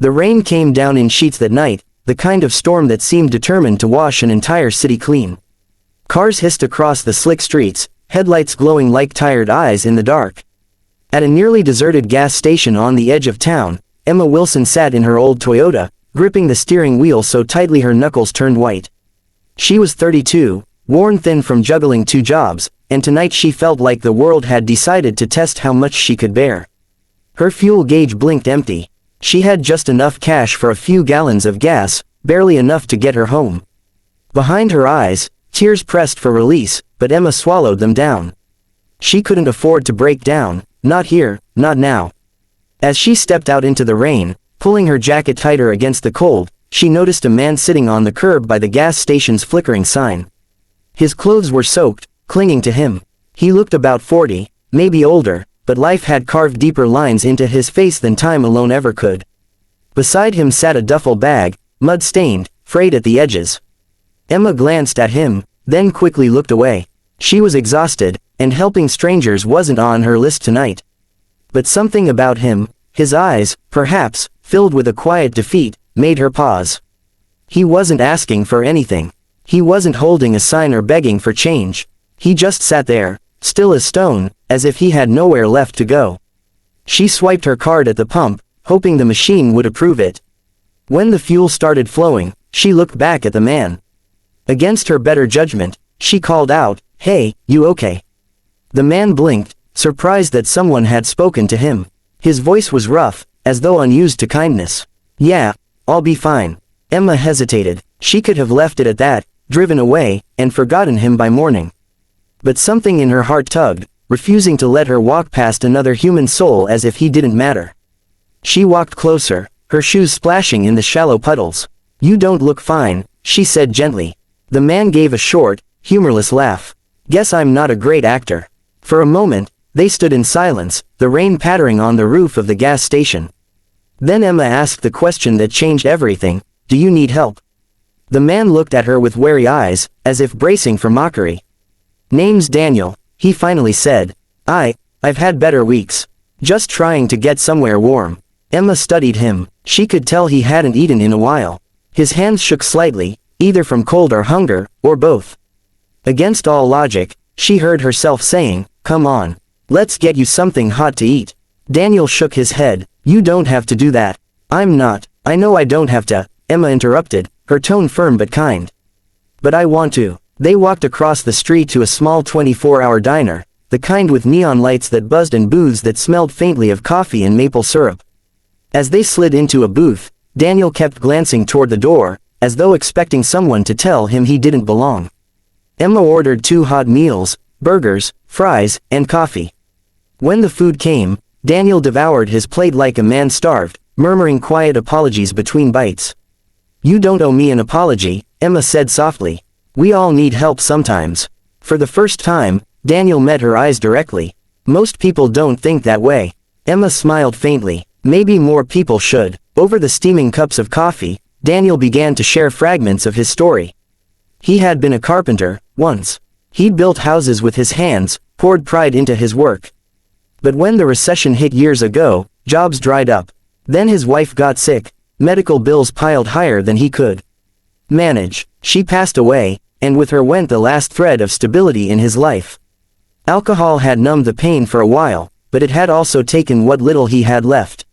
The rain came down in sheets that night, the kind of storm that seemed determined to wash an entire city clean. Cars hissed across the slick streets, headlights glowing like tired eyes in the dark. At a nearly deserted gas station on the edge of town, Emma Wilson sat in her old Toyota, gripping the steering wheel so tightly her knuckles turned white. She was 32, worn thin from juggling 2 jobs, and tonight she felt like the world had decided to test how much she could bear. Her fuel gauge blinked empty. She had just enough cash for a few gallons of gas, barely enough to get her home. Behind her eyes, tears pressed for release, but Emma swallowed them down. She couldn't afford to break down, not here, not now. As she stepped out into the rain, pulling her jacket tighter against the cold, she noticed a man sitting on the curb by the gas station's flickering sign. His clothes were soaked, clinging to him. He looked about 40, maybe older, but life had carved deeper lines into his face than time alone ever could. Beside him sat a duffel bag, mud-stained, frayed at the edges. Emma glanced at him, then quickly looked away. She was exhausted, and helping strangers wasn't on her list tonight. But something about him, his eyes, perhaps, filled with a quiet defeat, made her pause. He wasn't asking for anything. He wasn't holding a sign or begging for change. He just sat there, still as stone, as if he had nowhere left to go. She swiped her card at the pump, hoping the machine would approve it. When the fuel started flowing, she looked back at the man. Against her better judgment, she called out, "Hey, you okay?" The man blinked, surprised that someone had spoken to him. His voice was rough, as though unused to kindness. "Yeah, I'll be fine." Emma hesitated. She could have left it at that, driven away, and forgotten him by morning. But something in her heart tugged, refusing to let her walk past another human soul as if he didn't matter. She walked closer, her shoes splashing in the shallow puddles. "You don't look fine," she said gently. The man gave a short, humorless laugh. "Guess I'm not a great actor." For a moment, they stood in silence, the rain pattering on the roof of the gas station. Then Emma asked the question that changed everything, "Do you need help?" The man looked at her with wary eyes, as if bracing for mockery. "Name's Daniel," he finally said. I've had better weeks. Just trying to get somewhere warm." Emma studied him. She could tell he hadn't eaten in a while. His hands shook slightly, either from cold or hunger, or both. Against all logic, she heard herself saying, "Come on. Let's get you something hot to eat." Daniel shook his head. "You don't have to do that." I know I don't have to," Emma interrupted, her tone firm but kind. "But I want to." They walked across the street to a small 24-hour diner, the kind with neon lights that buzzed and booths that smelled faintly of coffee and maple syrup. As they slid into a booth, Daniel kept glancing toward the door, as though expecting someone to tell him he didn't belong. Emma ordered 2 hot meals, burgers, fries, and coffee. When the food came, Daniel devoured his plate like a man starved, murmuring quiet apologies between bites. "You don't owe me an apology," Emma said softly. "We all need help sometimes." For the first time, Daniel met her eyes directly. "Most people don't think that way." Emma smiled faintly. Maybe more people should. Over the steaming cups of coffee, Daniel began to share fragments of his story. He had been a carpenter, once. He'd built houses with his hands, poured pride into his work. But when the recession hit years ago, jobs dried up. Then his wife got sick, medical bills piled higher than he could manage. She passed away, and with her went the last thread of stability in his life. Alcohol had numbed the pain for a while, but it had also taken what little he had left.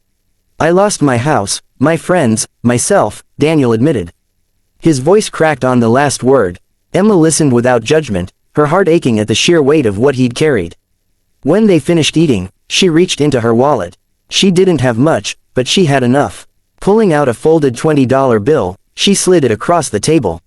"I lost my house, my friends, myself," Daniel admitted. His voice cracked on the last word. Emma listened without judgment, her heart aching at the sheer weight of what he'd carried. When they finished eating, she reached into her wallet. She didn't have much, but she had enough. Pulling out a folded $20 bill, she slid it across the table.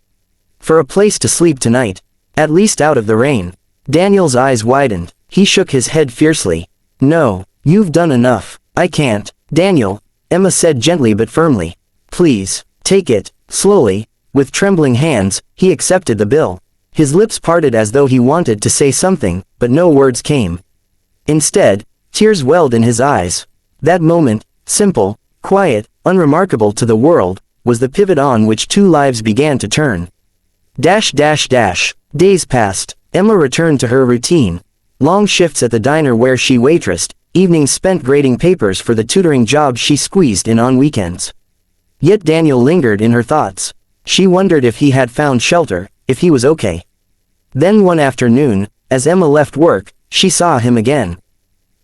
"For a place to sleep tonight. At least out of the rain." Daniel's eyes widened. He shook his head fiercely. "No, you've done enough. I can't." "Daniel," Emma said gently but firmly. "Please, take it." Slowly, with trembling hands, he accepted the bill. His lips parted as though he wanted to say something, but no words came. Instead, tears welled in his eyes. That moment, simple, quiet, unremarkable to the world, was the pivot on which 2 lives began to turn. Days passed. Emma returned to her routine. Long shifts at the diner where she waitressed, evenings spent grading papers for the tutoring job she squeezed in on weekends. Yet Daniel lingered in her thoughts. She wondered if he had found shelter, if he was okay. Then one afternoon, as Emma left work, she saw him again.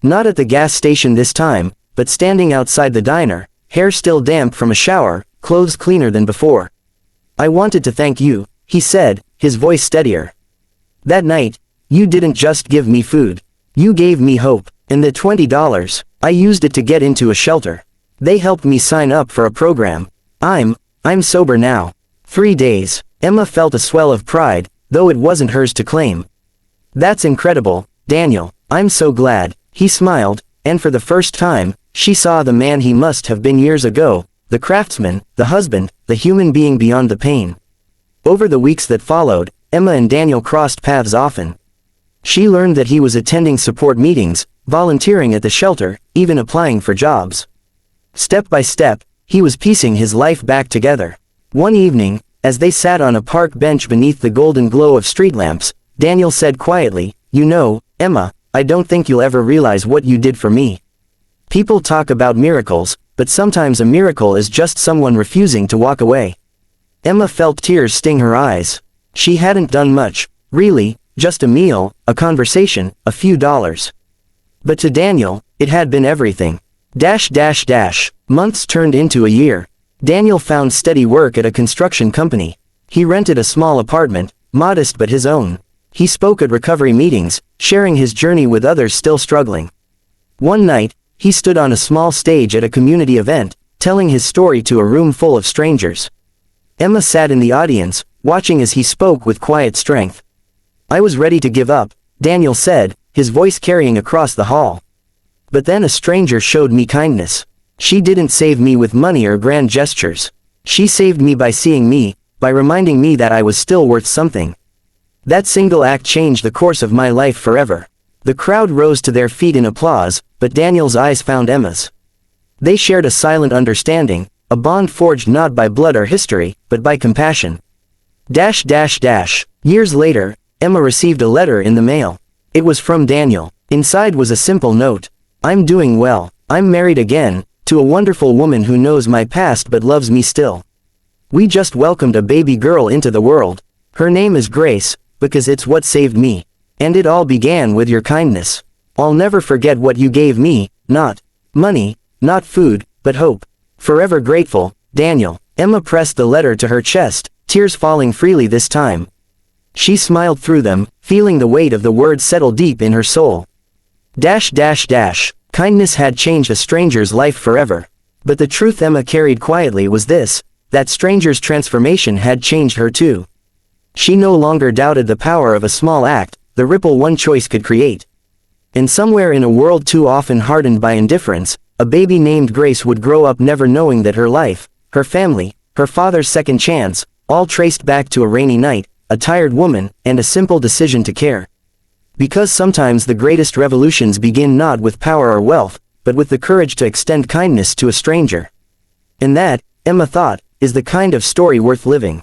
Not at the gas station this time, but standing outside the diner, hair still damp from a shower, clothes cleaner than before. "I wanted to thank you," he said, his voice steadier. "That night, you didn't just give me food. You gave me hope, and the $20, I used it to get into a shelter. They helped me sign up for a program. I'm sober now." 3 days. Emma felt a swell of pride, though it wasn't hers to claim. "That's incredible, Daniel. I'm so glad." He smiled, and for the first time, she saw the man he must have been years ago, the craftsman, the husband, the human being beyond the pain. Over the weeks that followed, Emma and Daniel crossed paths often. She learned that he was attending support meetings, volunteering at the shelter, even applying for jobs. Step by step, he was piecing his life back together. One evening, as they sat on a park bench beneath the golden glow of street lamps, Daniel said quietly, "You know, Emma, I don't think you'll ever realize what you did for me. People talk about miracles, but sometimes a miracle is just someone refusing to walk away." Emma felt tears sting her eyes. She hadn't done much, really, just a meal, a conversation, a few dollars. But to Daniel, it had been everything. Months turned into a year. Daniel found steady work at a construction company. He rented a small apartment, modest but his own. He spoke at recovery meetings, sharing his journey with others still struggling. One night, he stood on a small stage at a community event, telling his story to a room full of strangers. Emma sat in the audience, watching as he spoke with quiet strength. "I was ready to give up," Daniel said, his voice carrying across the hall. "But then a stranger showed me kindness. She didn't save me with money or grand gestures. She saved me by seeing me, by reminding me that I was still worth something. That single act changed the course of my life forever." The crowd rose to their feet in applause, but Daniel's eyes found Emma's. They shared a silent understanding, a bond forged not by blood or history, but by compassion. Years later, Emma received a letter in the mail. It was from Daniel. Inside was a simple note. "I'm doing well. I'm married again, to a wonderful woman who knows my past but loves me still. We just welcomed a baby girl into the world. Her name is Grace, because it's what saved me. And it all began with your kindness. I'll never forget what you gave me, not money, not food, but hope. Forever grateful, Daniel." Emma pressed the letter to her chest, tears falling freely this time. She smiled through them, feeling the weight of the words settle deep in her soul. Kindness had changed a stranger's life forever. But the truth Emma carried quietly was this, that stranger's transformation had changed her too. She no longer doubted the power of a small act, the ripple one choice could create. And somewhere in a world too often hardened by indifference, a baby named Grace would grow up never knowing that her life, her family, her father's second chance, all traced back to a rainy night, a tired woman, and a simple decision to care. Because sometimes the greatest revolutions begin not with power or wealth, but with the courage to extend kindness to a stranger. And that, Emma thought, is the kind of story worth living.